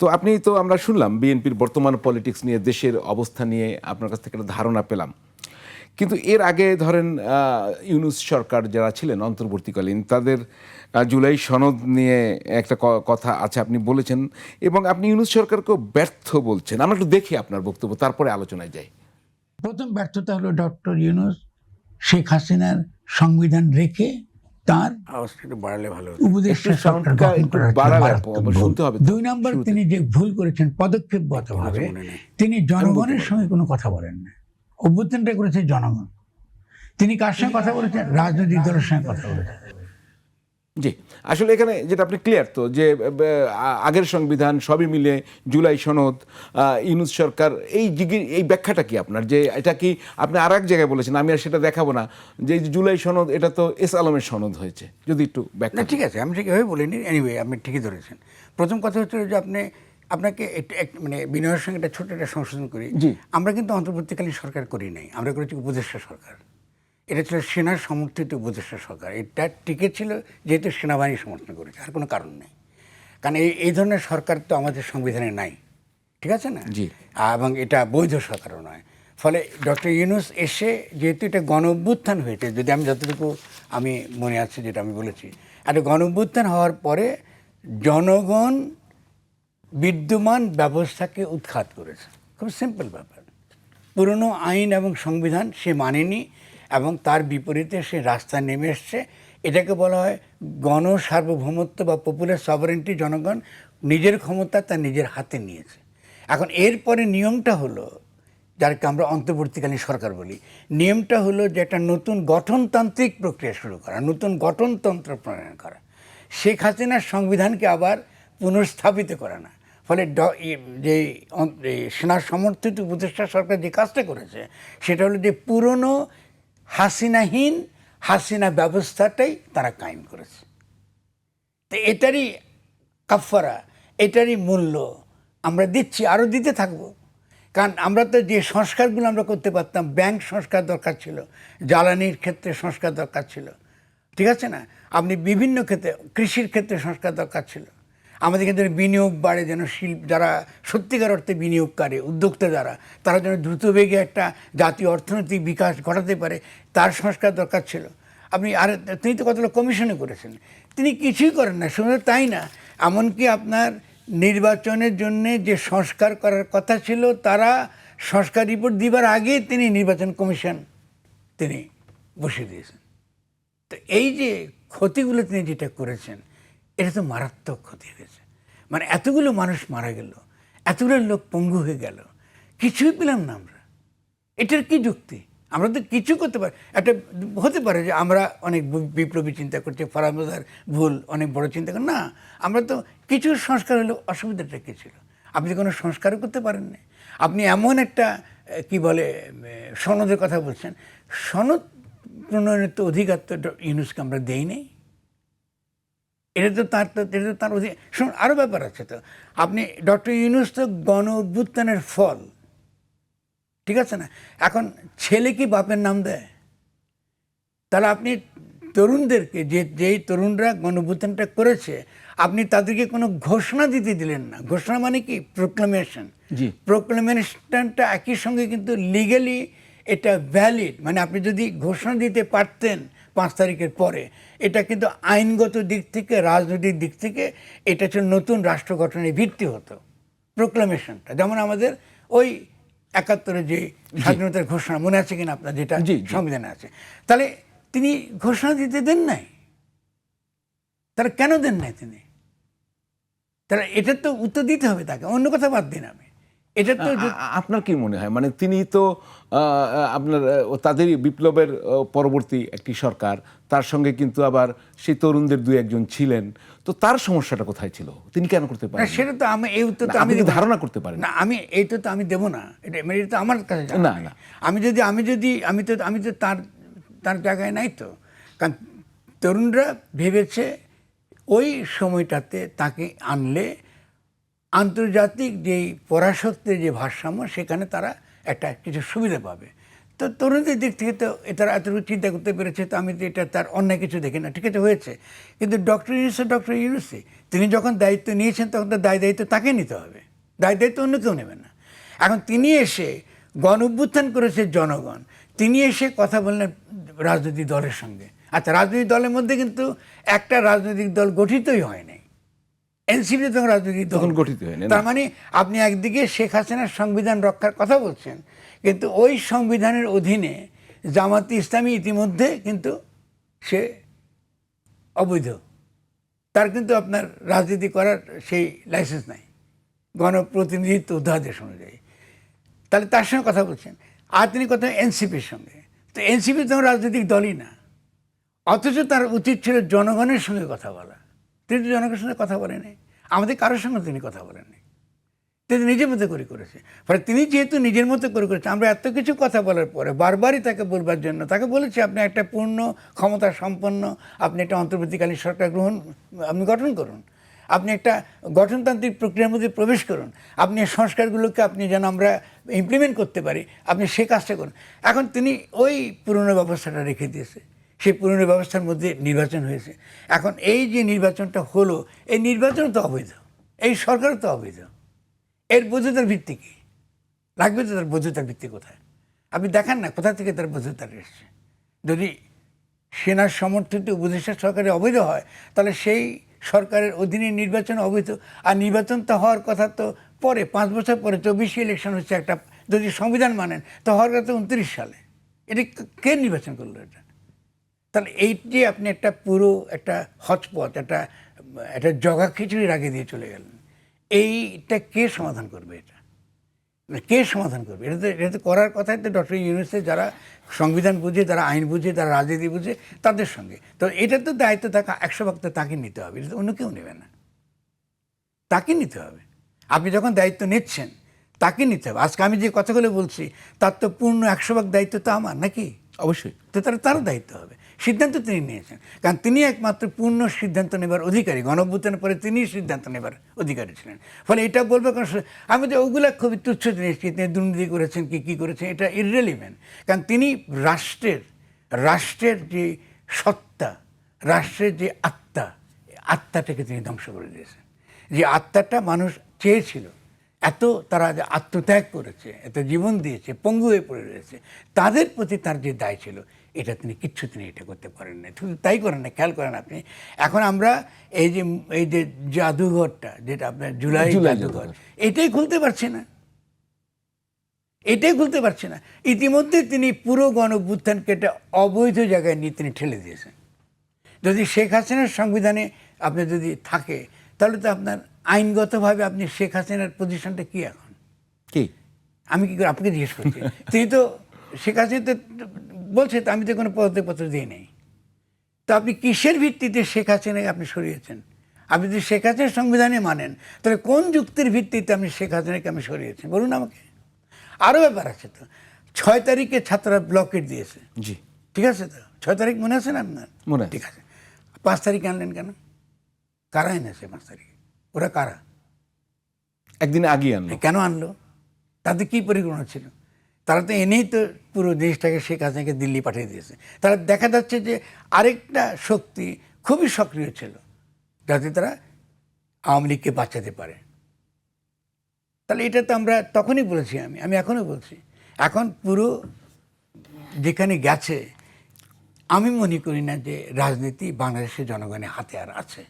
তো আপনি তো আমরা শুনলাম বিএনপির বর্তমান পলিটিক্স নিয়ে, দেশের অবস্থা নিয়ে আপনার কাছ থেকে একটা ধারণা পেলাম। কিন্তু এর আগে ধরেন ইউনূস সরকার যারা ছিলেন অন্তর্বর্তীকালীন, তাদের জুলাই সনদ নিয়ে একটা কথা আছে, আপনি বলেছেন, এবং আপনি ইউনূস সরকারকেও ব্যর্থ বলছেন। আমরা একটু দেখি আপনার বক্তব্য, তারপরে আলোচনায় যাই। প্রথম ব্যর্থতা হলো ডক্টর ইউনূস শেখ হাসিনার সংবিধান রেখে তার বাড়ালে ভালো উপদেষ্টা সরকার গঠন করার মারাত্মক ভুল। শুনতে হবে। 2 নম্বর, তিনি যে ভুল করেছেন পদক্ষেপগতভাবে, তিনি জনগণের সঙ্গে কোনো কথা বলেন না। অভ্যুত্থানটা করেছে জনগণ। তিনি কার সঙ্গে কথা বলেছেন? রাজনৈতিক দলের সঙ্গে কথা বলেছেন। জি, আসলে এখানে যেটা আপনি ক্লিয়ার তো, যে আগের সংবিধান সবই মিলে জুলাই সনদ, ইউনূস সরকার, এই ব্যাখ্যাটা কি আপনার? যে এটা কি আপনি আর এক জায়গায় বলেছেন, আমি আর সেটা দেখাবো না, যে জুলাই সনদ এটা তো এস আলমের সনদ হয়েছে, যদি একটু ব্যাখ্যা। ঠিক আছে, আমি ঠিক এভাবে বলিনি। এনিওয়ে, আপনি ঠিকই ধরেছেন। প্রথম কথা হচ্ছে যে আপনাকে মানে বিনয়ের সঙ্গে একটা ছোট একটা সংশোধন করি। আমরা কিন্তু অন্তর্বর্তীকালীন সরকার করি নাই, আমরা করেছি উপদেষ্টা সরকার। এটা ছিল সেনার সমর্থিত উপদেষ্টা সরকার। এটা টিকে ছিল যেহেতু সেনাবাহিনী সমর্থন করেছে, আর কোনো কারণ নেই। কারণ এই ধরনের সরকার তো আমাদের সংবিধানে নাই, ঠিক আছে না? এবং এটা বৈধ সরকারও নয়। ফলে ডক্টর ইউনূস এসে, যেহেতু এটা গণ অভ্যুত্থান হয়েছে, যদি আমি যতটুকু আমি মনে আছে যেটা আমি বলেছি, একটা গণ অভ্যুত্থান হওয়ার পরে জনগণ বিদ্যমান ব্যবস্থাকে উৎখাত করেছে। খুব সিম্পল ব্যাপার। পুরনো আইন এবং সংবিধান সে মানেনি এবং তার বিপরীতে সে রাস্তায় নেমে এসছে। এটাকে বলা হয় গণসার্বভৌমত্ব বা পপুলার সভারেন্টি। জনগণ নিজের ক্ষমতা তার নিজের হাতে নিয়েছে। এখন এরপরে নিয়মটা হলো, যাকে আমরা অন্তর্বর্তীকালীন সরকার বলি, নিয়মটা হলো যে একটা নতুন গঠনতান্ত্রিক প্রক্রিয়া শুরু করা, নতুন গঠনতন্ত্র প্রণয়ন করা, শেখ হাসিনার সংবিধানকে আবার পুনর্স্থাপিত করা না। ফলে যে সেনার সমর্থিত উপদেষ্টা সরকার যে কাজটা করেছে সেটা হলো যে পুরনো হাসিনাহীন হাসিনা ব্যবস্থাটাই তারা কায়েম করেছে। তো এটারই কাফারা, এটারই মূল্য আমরা দিচ্ছি, আরও দিতে থাকবো। কারণ আমরা তো যে সংস্কারগুলো আমরা করতে পারতাম, ব্যাংক সংস্কার দরকার ছিল, জ্বালানির ক্ষেত্রে সংস্কার দরকার ছিল, ঠিক আছে না? আপনি বিভিন্ন ক্ষেত্রে, কৃষির ক্ষেত্রে সংস্কার দরকার ছিল। আমাদের ক্ষেত্রে বিনিয়োগ বাড়ে, যেন যারা সত্যিকার অর্থে বিনিয়োগকারী উদ্যোক্তা যারা, তারা যেন দ্রুতবেগে একটা জাতীয় অর্থনৈতিক বিকাশ ঘটাতে পারে, তার সংস্কার দরকার ছিল। তিনি তো কতগুলো কমিশনে করেছেন, তিনি কিছুই করেন না। শুধু তাই না, এমনকি আপনার নির্বাচনের জন্যে যে সংস্কার করার কথা ছিল, তারা সংস্কার রিপোর্ট দিবার আগে তিনি নির্বাচন কমিশন তিনি বসিয়ে দিয়েছেন। তো এই যে ক্ষতিগুলো তিনি যেটা করেছেন, এটা তো মারাত্মক ক্ষতি হয়েছে। মানে এতগুলো মানুষ মারা গেল, এতগুলো লোক পঙ্গু হয়ে গেল, কিছুই পেলাম না আমরা। এটার কি যুক্তি? আমরা তো কিছু করতে পারি। একটা হতে পারে যে আমরা অনেক বিপ্লবী চিন্তা করছি, ফরামদার ভুল, অনেক বড় চিন্তা করি না। আমরা তো কিছু সংস্কার হলেও অসুবিধাটা কী ছিল? আপনি কোনো সংস্কারও করতে পারেন না। আপনি এমন একটা কি বলে সনদের কথা বলছেন, সনদ প্রণয়নের তো অধিকার তো ইউনূসকে আমরা দেই নেই। এটা তো তার অধিকার। শুনুন, আরও ব্যাপার আছে তো। আপনি ডক্টর ইউনূস তো গণ অভ্যুত্থানের ফল, ঠিক আছে না? এখন ছেলে কি বাপের নাম দেয়? তাহলে আপনি তরুণদেরকে, যেই তরুণরা গণঅভ্যুত্থানটা করেছে, আপনি তাদেরকে কোনো ঘোষণা দিতে দিলেন না। ঘোষণা মানে কি? প্রোক্লামেশন। প্রোক্লামেশনটা একই সঙ্গে কিন্তু লিগালি এটা ভ্যালিড। মানে আপনি যদি ঘোষণা দিতে পারতেন 5 তারিখের পরে, এটা কিন্তু আইনগত দিক থেকে, রাজনৈতিক দিক থেকে এটা ছিল নতুন রাষ্ট্র গঠনের ভিত্তি হতো প্রোক্লামেশনটা। যেমন আমাদের ওই 71-এর যে স্বাধীনতার ঘোষণা, মনে আছে কিনা আপনার, যেটা সংবিধানে আছে। তাহলে তিনি ঘোষণা দিতে দেন নাই। তারা কেন দেন নাই তিনি? তাহলে এটার তো উত্তর দিতে হবে তাকে, অন্য কথা বাদ দিন। আমি এটা তো, আপনার কি মনে হয়, মানে তিনি তো আপনার তাদেরই বিপ্লবের পরবর্তী একটি সরকার, তার সঙ্গে কিন্তু আবার সেই তরুণদের 2-1 জন ছিলেন, তো তার সমস্যাটা কোথায় ছিল? তিনি কেন করতে পারেন? সেটা তো আমি এই উত্তর আমি ধারণা করতে পারি না। আমি এই তো আমি দেবো না, এটা তো আমার কাছে না। আমি তো তার জায়গায় নাই তো। কারণ তরুণরা ভেবেছে ওই সময়টাতে তাকে আনলে আন্তর্জাতিক যেই পরাশক্তির যে ভারসাম্য, সেখানে তারা একটা কিছু সুবিধা পাবে। তো তরুণদের দিক থেকে তো তারা এতটুকু চিন্তা করতে পেরেছে, তো আমি তো এটা তার অন্যায় কিছু দেখি না, ঠিক আছে হয়েছে। কিন্তু ডক্টর ইউনূসই তিনি যখন দায়িত্ব নিয়েছেন তখন তো দায়িত্ব তাকে নিতে হবে, দায়িত্ব অন্য কেউ নেবে না। এখন তিনি এসে গণ অভ্যুত্থান করেছে জনগণ, তিনি এসে কথা বললেন রাজনৈতিক দলের সঙ্গে। আচ্ছা, রাজনৈতিক দলের মধ্যে কিন্তু একটা রাজনৈতিক দল গঠিতই হয় নাই, এনসিপি তখন রাজনৈতিক দল গঠিত হয়নি। তার মানে আপনি একদিকে শেখ হাসিনার সংবিধান রক্ষার কথা বলছেন, কিন্তু ওই সংবিধানের অধীনে জামাতে ইসলামী ইতিমধ্যে কিন্তু সে অবৈধ, তার কিন্তু আপনার রাজনীতি করার সেই লাইসেন্স নাই গণপ্রতিনিধিত্ব অধ্যাদেশ অনুযায়ী। তাহলে তার সঙ্গে কথা বলছেন, আর তিনি কথা এনসিপির সঙ্গে। তো এনসিপি তো রাজনৈতিক দলই না, অথচ তার উচিত ছিল জনগণের সঙ্গে কথা বলা। তিনি তো জনগণের সঙ্গে কথা বলেনি, আমাদের কারোর সঙ্গে তিনি কথা বলেননি, তিনি নিজের মতো করে করেছে। ফলে তিনি যেহেতু নিজের মতো করে করেছে, আমরা এত কিছু কথা বলার পরে বারবারই তাকে বলবার জন্য তাকে বলেছি, আপনি একটা পূর্ণ ক্ষমতা সম্পন্ন, আপনি একটা অন্তর্বর্তীকালীন সরকার আপনি গঠন করুন, আপনি একটা গঠনতান্ত্রিক প্রক্রিয়ার মধ্যে প্রবেশ করুন, আপনি সংস্কারগুলোকে আপনি যেন আমরা ইমপ্লিমেন্ট করতে পারি, আপনি সে কাজটা করুন। এখন তিনি ওই পুরনো ব্যবস্থাটা রেখে দিয়েছে, সেই পুরনো ব্যবস্থার মধ্যে নির্বাচন হয়েছে। এখন এই যে নির্বাচনটা হলো, এই নির্বাচন তো অবৈধ, এই সরকারও তো অবৈধ। এর বৈধতার ভিত্তি কী লাগবে? তো তার বৈধতার ভিত্তি কোথায়? আপনি দেখান না কোথা থেকে তার বৈধতাটা এসছে। যদি সেনার সমর্থিত উপদেষ্টা সরকারে অবৈধ হয়, তাহলে সেই সরকারের অধীনে নির্বাচন অবৈধ। আর নির্বাচন তো হওয়ার কথা তো পরে, 5 বছর পরে 24 ইলেকশন হচ্ছে একটা, যদি সংবিধান মানেন তো হওয়ার কথা 29 সালে। এটা কে নির্বাচন করলো এটা? তাহলে এই যে আপনি একটা পুরো একটা হচপচ, একটা জগা খিচুড়ির আগে দিয়ে চলে গেলেন, এইটা কে সমাধান করবে? এটা কে সমাধান করবে? এটা তো করার কথাই তো ডক্টর ইউনূসের, যারা সংবিধান বুঝে, যারা আইন বুঝে, যারা রাজনীতি বুঝে, তাদের সঙ্গে। তো এটা তো দায়িত্ব তাকে 100% তাকে নিতে হবে, এটা তো অন্য কেউ নেবে না, তাকে নিতে হবে। আপনি যখন দায়িত্ব নিচ্ছেন তাকে নিতে হবে। আজকে আমি যে কথাগুলো বলছি তার তো পূর্ণ 100% দায়িত্ব তো আমার, নাকি? অবশ্যই। তো তারও দায়িত্ব হবে। সিদ্ধান্ত তিনি নিয়েছেন, কারণ তিনি একমাত্র পূর্ণ সিদ্ধান্ত নেবার অধিকারী। গণঅভ্যুত্থানের পরে তিনি সিদ্ধান্ত নেবার অধিকারী ছিলেন। ফলে এটা বলবো কারণ আমি তো ওগুলা খুবই তুচ্ছ জিনিস, তিনি দুর্নীতি করেছেন কি করেছেন, এটা ইররেলিভেন্ট। কারণ তিনি রাষ্ট্রের যে সত্তা, রাষ্ট্রের যে আত্মাটাকে তিনি ধ্বংস করে দিয়েছেন। যে আত্মাটা মানুষ চেয়েছিল, এত তারা যে আত্মত্যাগ করেছে, এত জীবন দিয়েছে, পঙ্গু হয়ে পড়ে রয়েছে, তাদের প্রতি তার যে দায় ছিল, এটা তিনি এটা করতে পারেন না। শুধু তাই করেন না, খেয়াল করেন আপনি, এখন আমরা এই যে জাদুঘরটা, যেটা আপনার জুলাই জাদুঘর, এটাই খুলতে পারছি না। ইতিমধ্যে তিনি পুরো গণঅভ্যুত্থানকে একটা অবৈধ জায়গায় নিয়ে তিনি ঠেলে দিয়েছেন। যদি শেখ হাসিনার সংবিধানে আপনি যদি থাকে, তাহলে তো আপনার আইনগতভাবে আপনি শেখ হাসিনার পজিশনটা কি এখন? কি আমি কি করে আপনাকে জিজ্ঞেস করছি? তিনি তো শেখ হাসিনা তো বলছে, তো আমি তো কোনো পদত্যাগপত্র দিই নেই। তো আপনি কিসের ভিত্তিতে শেখ হাসিনাকে আপনি সরিয়েছেন? আপনি যদি শেখ হাসিনার সংবিধানে মানেন, তাহলে কোন যুক্তির ভিত্তিতে আপনি শেখ হাসিনাকে আমি সরিয়েছেন বলুন আমাকে। আরও ব্যাপার আছে তো, 6 তারিখে ছাত্ররা ব্লকেট দিয়েছে, জি, ঠিক আছে তো? 6 তারিখ মনে আছে না আপনার? মনে আছে। ঠিক আছে, 5 তারিখে আনলেন কেন? কারা এনেছে 5 তারিখে? ওরা কারা? একদিন আগে আনলো। কেন আনলো? তাদের কী পরিকল্পনা ছিল? তারা তো এনেই তো পুরো দেশটাকে শেখ হাসিনাকে দিল্লি পাঠিয়ে দিয়েছে। তারা দেখা যাচ্ছে যে আরেকটা শক্তি খুবই সক্রিয় ছিল, যাতে তারা আওয়ামী লীগকে বাঁচাতে পারে। তাহলে এটা তো আমরা তখনই বলেছি, আমি এখনও বলছি। এখন পুরো যেখানে গেছে, আমি মনে করি না যে রাজনীতি বাংলাদেশের জনগণের হাতে আর আছে।